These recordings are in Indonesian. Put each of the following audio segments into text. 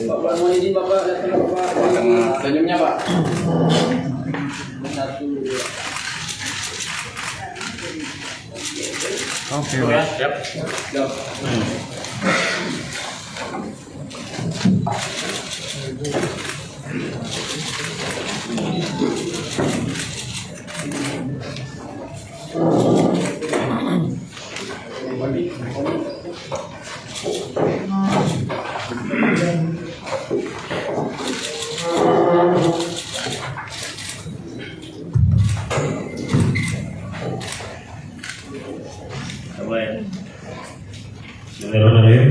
Bapak mau izin Bapak datang Bapak senyumnya Pak. Satu dua. Oke, Pak. Siap. Siap.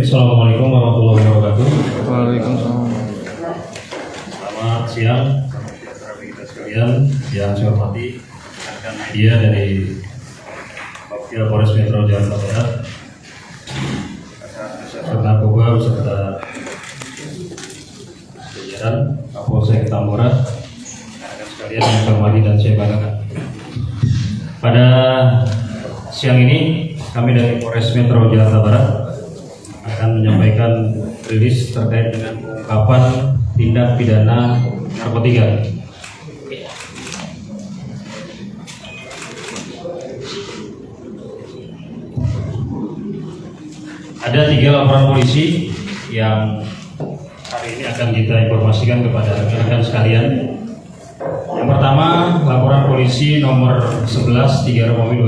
Assalamualaikum warahmatullahi wabarakatuh. Waalaikumsalam. Selamat siang kita sekalian, yang saya hormati rekan media dari Polres Metro Jakarta Barat, Narkoba beserta jajaran Kapolsek Tambora, rekan sekalian yang saya hormati dan saya banggakan. Pada siang ini kami dari Polres Metro Jakarta Barat akan menyampaikan rilis terkait dengan pengungkapan tindak pidana narkotika. Ada 3 laporan polisi yang hari ini akan kita informasikan kepada rekan-rekan sekalian. Yang pertama, laporan polisi nomor 11 3 Romawi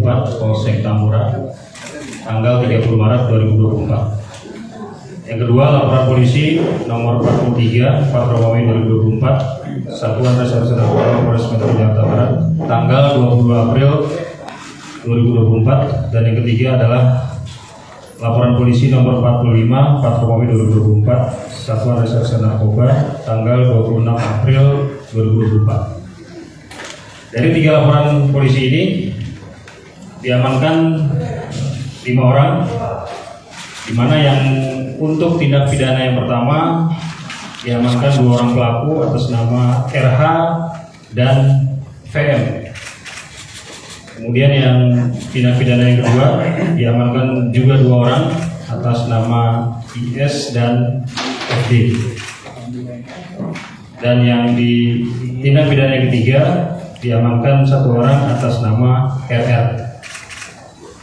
2024 Polsek Tambora tanggal 30 Maret 2024. Yang kedua, laporan polisi nomor 43 4 Romawi 2024 Satuan Reserse Narkoba Polres Metro Jakarta Barat tanggal 22 April 2024. Dan yang ketiga adalah laporan polisi nomor 45 4 Romawi 2024 Satuan Reserse Narkoba tanggal 26 April 2024. Dari 3 laporan polisi ini diamankan 5 orang, di mana yang untuk tindak pidana yang pertama diamankan 2 orang pelaku atas nama RH dan VM. Kemudian yang tindak pidana yang kedua diamankan juga 2 orang atas nama IS dan FD. Dan yang di tindak pidana yang ketiga diamankan 1 orang atas nama RR.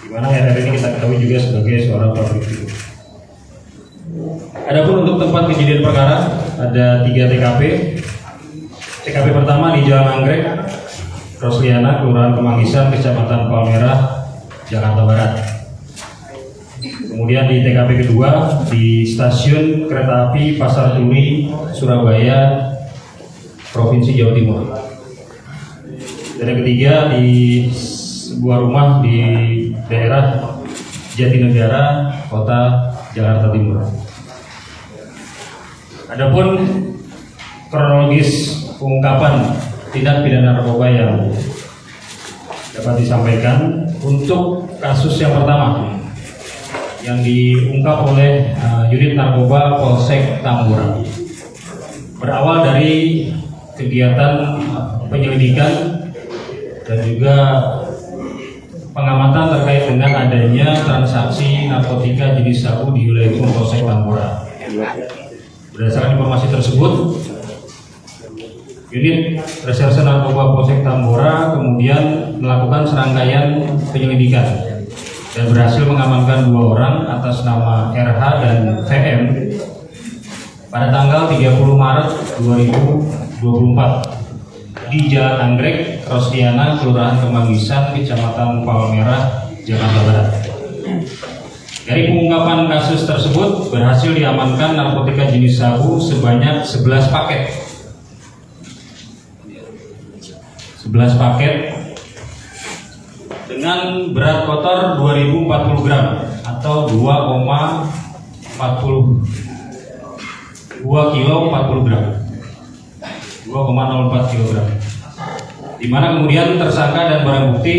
Di mana RR ini kita ketahui juga sebagai seorang public figure. Adapun untuk tempat kejadian perkara ada 3 TKP. TKP pertama di Jalan Anggrek, Rosliana, Kelurahan Kemanggisan, Kecamatan Palmerah, Jakarta Barat. Kemudian di TKP kedua di Stasiun Kereta Api Pasar Turi, Surabaya, Provinsi Jawa Timur. Dan yang ketiga di sebuah rumah di daerah Jatinegara, Kota Jakarta Timur. Adapun kronologis pengungkapan tindak pidana narkoba yang dapat disampaikan untuk kasus yang pertama yang diungkap oleh unit narkoba Polsek Tambora, berawal dari kegiatan penyelidikan dan juga pengamatan terkait dengan adanya transaksi narkotika jenis sabu di wilayah Polsek Tambora. Berdasarkan informasi tersebut, unit Reserse Narkoba Polsek Tambora kemudian melakukan serangkaian penyelidikan dan berhasil mengamankan 2 orang atas nama RH dan VM pada tanggal 30 Maret 2024 di Jalan Anggrek, Rosliana, Kelurahan Kemanggisan, Kecamatan Palmerah, Jakarta Barat. Dari pengungkapan kasus tersebut berhasil diamankan narkotika jenis sabu sebanyak 11 paket. 11 paket dengan berat kotor 2040 gram atau 2,5 kilo 40 gram, 2,04 kilogram. Di mana kemudian tersangka dan barang bukti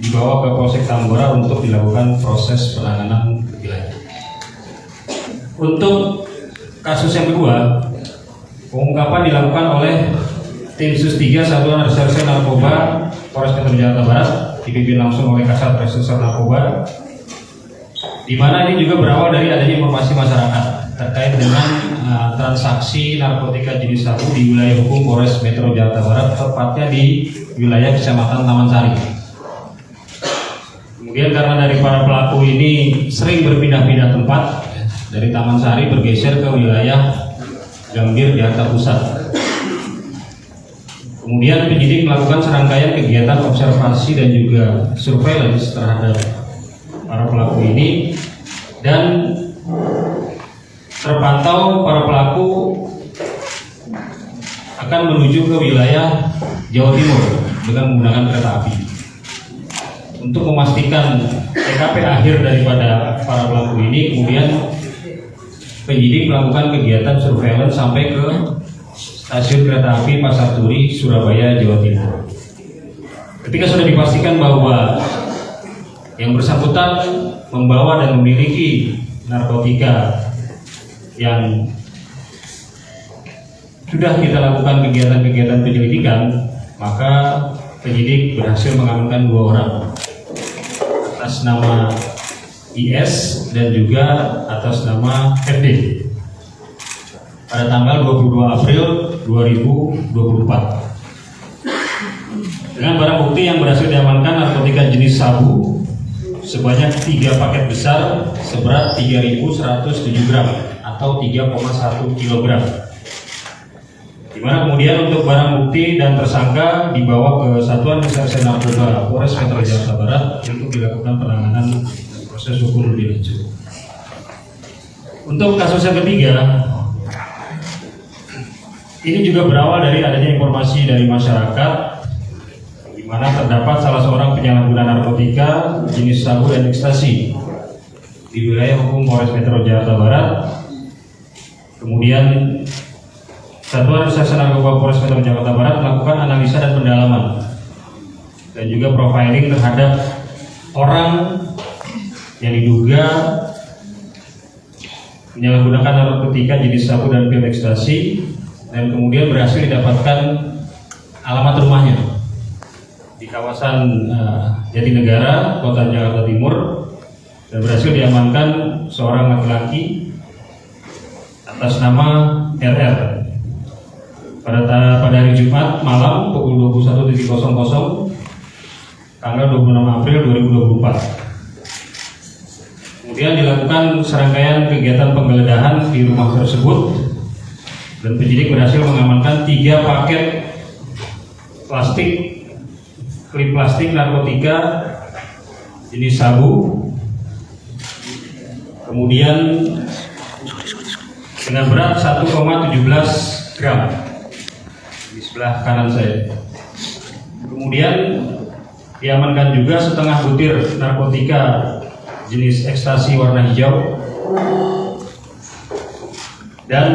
dibawa ke Polsek Tambora untuk dilakukan proses penanganan lebih lanjut. Untuk kasus yang kedua, pengungkapan dilakukan oleh tim Sus 3 Satuan Reserse Narkoba Polres Metro Jakarta Barat, dipimpin langsung oleh Kasat Reserse Narkoba, di mana ini juga berawal dari adanya informasi masyarakat terkait dengan transaksi narkotika jenis sabu di wilayah hukum Polres Metro Jakarta Barat, tepatnya di wilayah Kecamatan Taman Sari. Kemudian karena dari para pelaku ini sering berpindah-pindah tempat, dari Taman Sari bergeser ke wilayah Gambir, Jakarta Pusat. Kemudian penyidik melakukan serangkaian kegiatan observasi dan juga surveillance terhadap para pelaku ini, dan terpantau para pelaku akan menuju ke wilayah Jawa Timur dengan menggunakan kereta api. Untuk memastikan TKP akhir daripada para pelaku ini, kemudian penyidik melakukan kegiatan surveillance sampai ke stasiun kereta api Pasar Turi, Surabaya, Jawa Timur. Ketika sudah dipastikan bahwa yang bersangkutan membawa dan memiliki narkotika yang sudah kita lakukan kegiatan-kegiatan penyelidikan, maka penyidik berhasil mengamankan 2 orang atas nama IS dan juga atas nama FD pada tanggal 22 April 2024. Dengan barang bukti yang berhasil diamankan narkotika jenis sabu sebanyak 3 paket besar seberat 3.107 gram atau 3,1 kilogram. Di mana kemudian untuk barang bukti dan tersangka dibawa ke Satuan Reserse Narkoba Polres Metro Jakarta Barat untuk dilakukan penanganan dan proses hukum lebih lanjut. Untuk kasus yang ketiga, ini juga berawal dari adanya informasi dari masyarakat, di mana terdapat salah seorang penyalahguna narkotika jenis sabu dan ekstasi di wilayah hukum Polres Metro Jakarta Barat. Kemudian Satuan Reserse Narkoba Polres Metro Jakarta Barat melakukan analisa dan pendalaman dan juga profiling terhadap orang yang diduga menyalahgunakan narkotika jenis sabu dan pil ekstasi, dan kemudian berhasil didapatkan alamat rumahnya di kawasan Jatinegara, Kota Jakarta Timur, dan berhasil diamankan seorang laki-laki atas nama RR pada hari Jumat malam pukul 21.00 tanggal 26 April 2024. Kemudian dilakukan serangkaian kegiatan penggeledahan di rumah tersebut, dan penyidik berhasil mengamankan 3 paket klip plastik narkotika jenis sabu, kemudian dengan berat 1,17 gram di sebelah kanan saya. Kemudian diamankan juga setengah butir narkotika jenis ekstasi warna hijau dan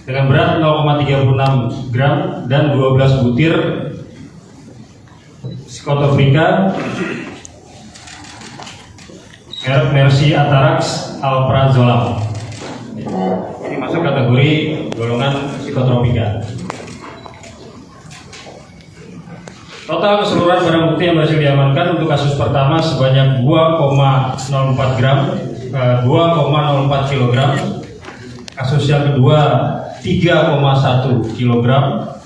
dengan berat 0,36 gram dan 12 butir psikotropika merek Mercy Atarax Alprazolam. Ini masuk kategori golongan psikotropika. Total keseluruhan barang bukti yang berhasil diamankan untuk kasus pertama sebanyak 2,04 kilogram. Kasus yang kedua 3,1 kilogram.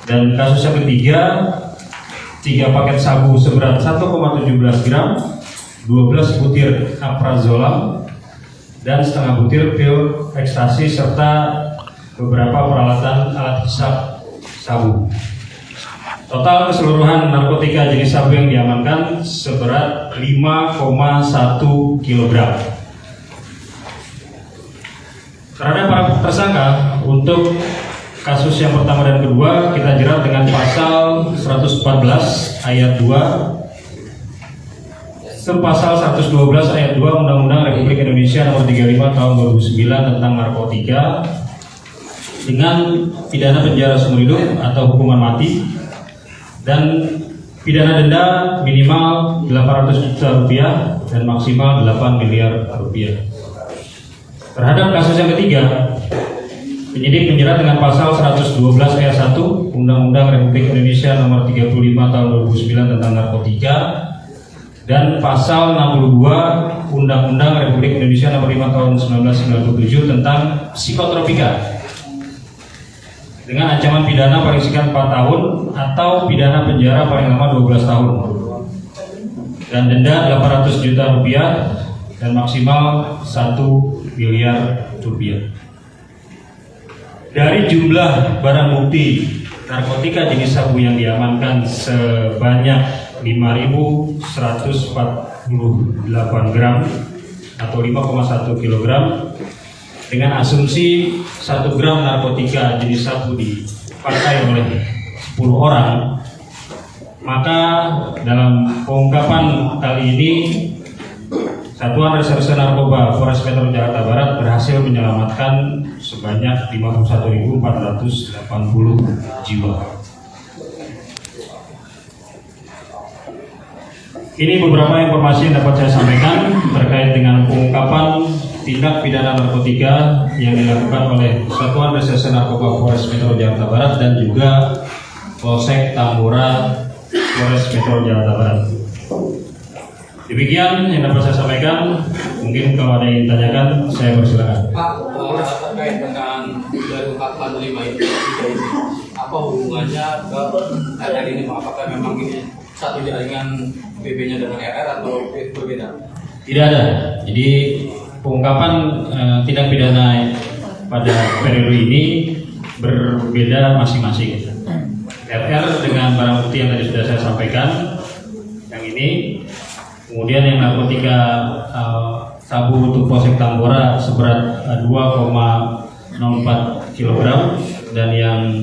Dan kasus yang ketiga 3 paket sabu seberat 1,17 gram, 12 butir alprazolam, dan setengah butir pil ekstasi serta beberapa peralatan alat hisap sabu. Total keseluruhan narkotika jenis sabu yang diamankan seberat 5,1 kilogram. Terhadap para tersangka untuk kasus yang pertama dan kedua kita jerat dengan pasal 114 ayat 2 Itu pasal 112 ayat 2 Undang-Undang Republik Indonesia Nomor 35 Tahun 2009 tentang narkotika dengan pidana penjara seumur hidup atau hukuman mati dan pidana denda minimal 800 juta rupiah dan maksimal 8 miliar rupiah. Terhadap kasus yang ketiga, penyidik menjerat dengan pasal 112 ayat 1 Undang-Undang Republik Indonesia Nomor 35 Tahun 2009 tentang narkotika dan pasal 62 Undang-Undang Republik Indonesia Nomor 5 Tahun 1997 tentang psikotropika dengan ancaman pidana paling singkat 4 tahun atau pidana penjara paling lama 12 tahun dan denda 800 juta rupiah dan maksimal 1 miliar rupiah. Dari jumlah barang bukti narkotika jenis sabu yang diamankan sebanyak 5.148 gram atau 5,1 kg dengan asumsi 1 gram narkotika jenis sabu dipakai oleh 10 orang, maka dalam pengungkapan kali ini Satuan Reserse Narkoba Polres Metro Jakarta Barat berhasil menyelamatkan sebanyak 51.480 jiwa. Ini beberapa informasi yang dapat saya sampaikan terkait dengan pengungkapan tindak pidana narkotika yang dilakukan oleh Satuan Reserse Narkoba Polres Metro Jakarta Barat dan juga Polsek Tambora Polres Metro Jakarta Barat. Demikian yang dapat saya sampaikan. Mungkin kalau ada yang ditanyakan, saya persilakan. Pak, terkait dengan dari ungkapan 5 itu, apa hubungannya ke RR ini Pak? Apakah memang ini satu jaringan BB-nya dengan RR atau berbeda? Tidak ada. Jadi pengungkapan tindak pidana pada periode ini berbeda masing-masing. RR dengan barang bukti yang tadi sudah saya sampaikan, yang ini. Kemudian yang narkotika sabu untuk Polsek Tambora seberat 2,04 kg dan yang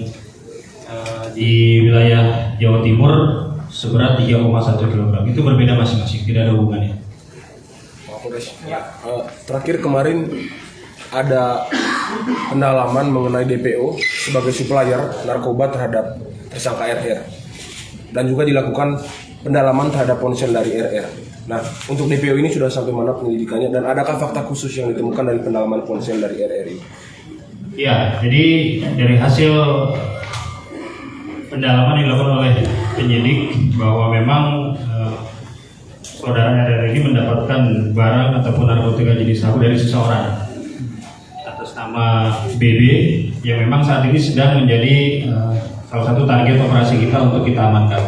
di wilayah Jawa Timur seberat 3,1 kg. Itu berbeda masing-masing, tidak ada hubungannya. Terakhir kemarin ada pendalaman mengenai DPO sebagai supplier narkoba terhadap tersangka RR dan juga dilakukan pendalaman terhadap ponsel dari RR. Nah, untuk DPO ini sudah sampai mana penyelidikannya dan adakah fakta khusus yang ditemukan dari pendalaman ponsel dari RR ini? Ya, jadi dari hasil pendalaman yang dilakukan oleh penyidik bahwa memang saudara RR ini mendapatkan barang ataupun narkotika jenis sabu dari seseorang atas nama BB yang memang saat ini sedang menjadi salah satu target operasi kita untuk kita amankan.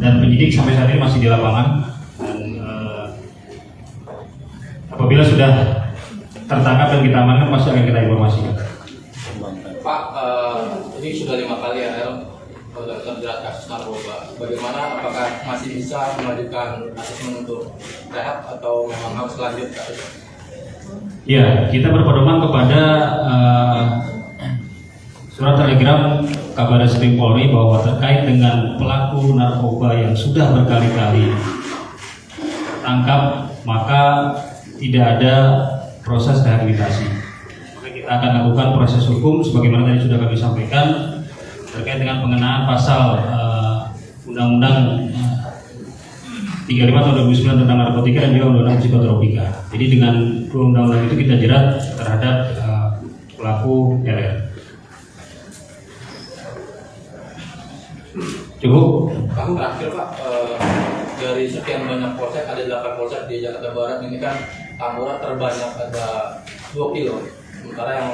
Dan penyidik sampai saat ini masih di lapangan. Apabila sudah tertangkap dan kita amankan, pasti akan kita informasikan. Pak, ini sudah 5 kali RR terjerat kasus narkoba. Bagaimana? Apakah masih bisa melanjutkan asesmen untuk rehab atau memang harus lanjut kasus? Ya, kita berpedoman kepada surat telegram Kabar Reskrim Polri bahwa terkait dengan pelaku narkoba yang sudah berkali-kali tangkap, maka tidak ada proses rehabilitasi. Maka kita akan lakukan proses hukum sebagaimana tadi sudah kami sampaikan terkait dengan pengenaan pasal Undang-Undang 35 tahun 2009 tentang narkotika dan juga Undang-Undang psikotropika. Jadi dengan dua undang-undang itu kita jerat terhadap pelaku RR. Cukup? Pak, terakhir Pak, dari sekian banyak polsek, ada 8 polsek di Jakarta Barat ini kan Tambora terbanyak ada 2 kilo, sementara yang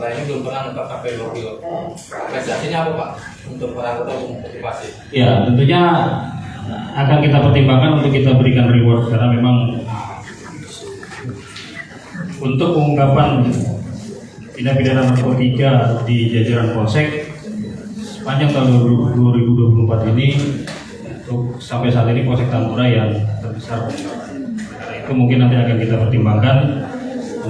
lainnya belum pernah mencapai sampai 2 kilo. Apresiasinya apa Pak untuk para anggota motivasi? Ya, tentunya akan kita pertimbangkan untuk kita berikan reward karena memang untuk pengungkapan tindak pidana narkotika di jajaran polsek sepanjang tahun 2024 ini untuk sampai saat ini Polsek Tambora yang terbesar. Karena itu mungkin nanti akan kita pertimbangkan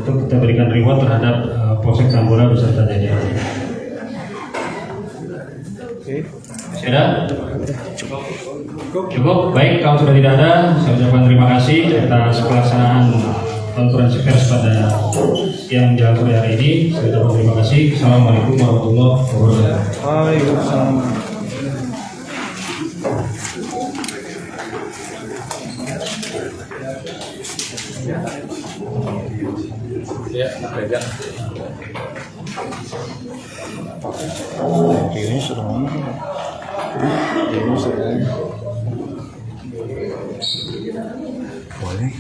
untuk kita berikan reward terhadap Polsek Tambora beserta jajaran. Oke. Ada? Cukup. Baik, kalau sudah tidak ada, saya ucapkan terima kasih atas pelaksanaan konferensi pers pada siang menjelang sore hari ini. Saya ucapkan terima kasih. Assalamualaikum warahmatullahi wabarakatuh. Waalaikumsalam. Ya, pegang. Ini sudah mana? Ini sudah. Boleh.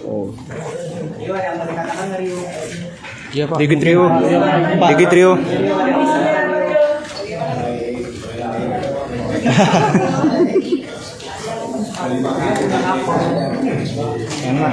Oh. Iya Pak. Digi Trio. Digi Trio. Enak.